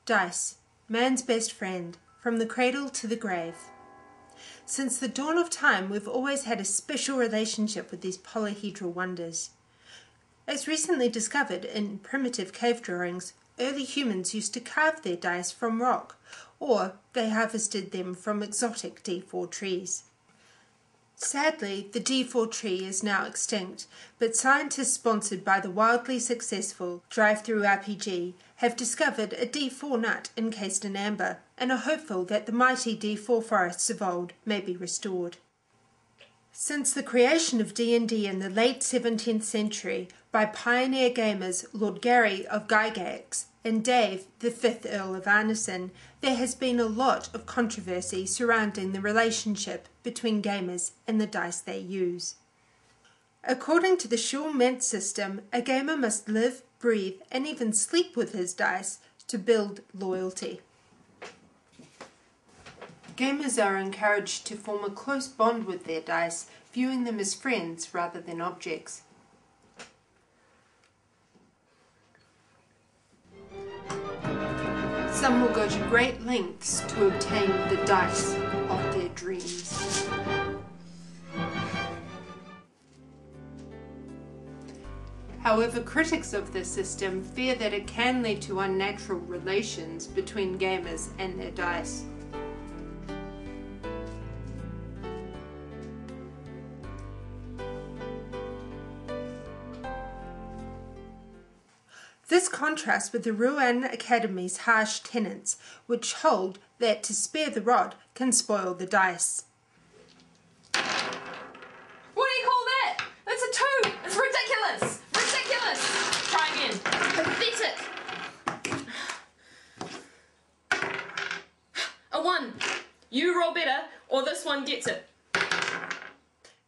Dice, man's best friend, from the cradle to the grave. Since the dawn of time, we've always had a special relationship with these polyhedral wonders. As recently discovered in primitive cave drawings, early humans used to carve their dice from rock, or they harvested them from exotic D4 trees. Sadly, the D4 tree is now extinct, but scientists sponsored by the wildly successful DrivethruRPG have discovered a D4 nut encased in amber and are hopeful that the mighty D4 forests of old may be restored. Since the creation of D&D in the late 17th century by pioneer gamers Lord Gary of Gygax and Dave, the 5th Earl of Arneson, there has been a lot of controversy surrounding the relationship between gamers and the dice they use. According to the Shaw-Ment system, a gamer must live, breathe, and even sleep with his dice to build loyalty. Gamers are encouraged to form a close bond with their dice, viewing them as friends rather than objects. Some will go to great lengths to obtain the dice of their dreams. However, critics of this system fear that it can lead to unnatural relations between gamers and their dice. This contrasts with the Ruan Academy's harsh tenets, which hold that to spare the rod can spoil the dice. What do you call that? That's a 2! It's ridiculous! Ridiculous! Try again. Pathetic! A 1. You roll better, or this one gets it.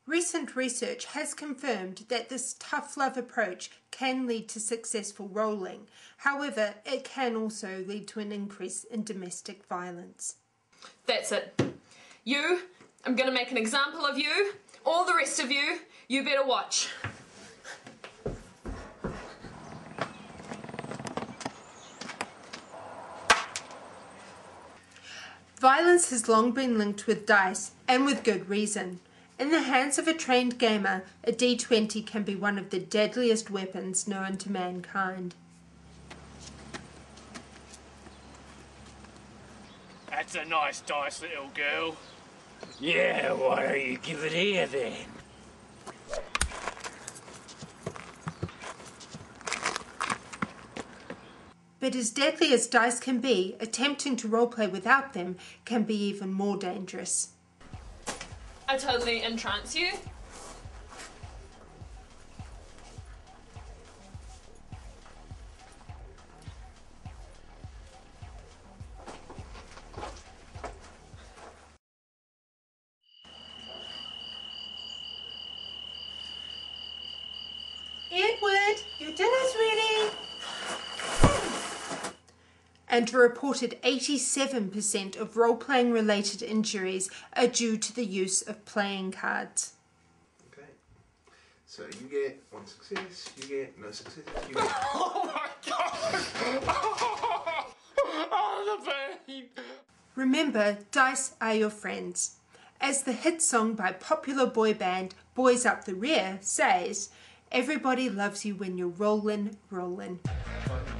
Recent research has confirmed that this tough love approach can lead to successful rolling. However, it can also lead to an increase in domestic violence. That's it. You, I'm going to make an example of you. All the rest of you, you better watch. Violence has long been linked with dice, and with good reason. In the hands of a trained gamer, a D20 can be one of the deadliest weapons known to mankind. That's a nice dice, little girl. Yeah, why don't you give it here then? But as deadly as dice can be, attempting to roleplay without them can be even more dangerous. I totally entrance you. Edward, your dinner's ready! And a reported 87% of role-playing related injuries are due to the use of playing cards. Okay, so you get 1 success, you get no success, you get... Oh my god! Oh, the pain! Remember, dice are your friends. As the hit song by popular boy band Boys Up the Rear says, everybody loves you when you're rollin', rollin'.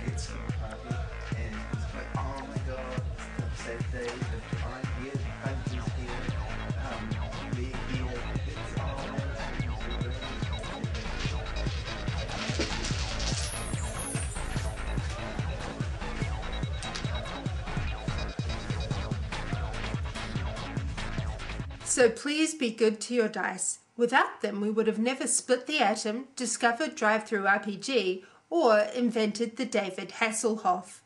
It's a party, and it's like, oh my god, it's the sad day, but I'm here, I'm just here, we're here, it's all So please be good to your dice. Without them, we would have never split the atom, discovered DrivethruRPG, or invented the David Hasselhoff.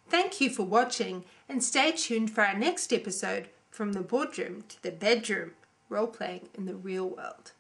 Thank you for watching, and stay tuned for our next episode, From the Boardroom to the Bedroom, role-playing in the real world.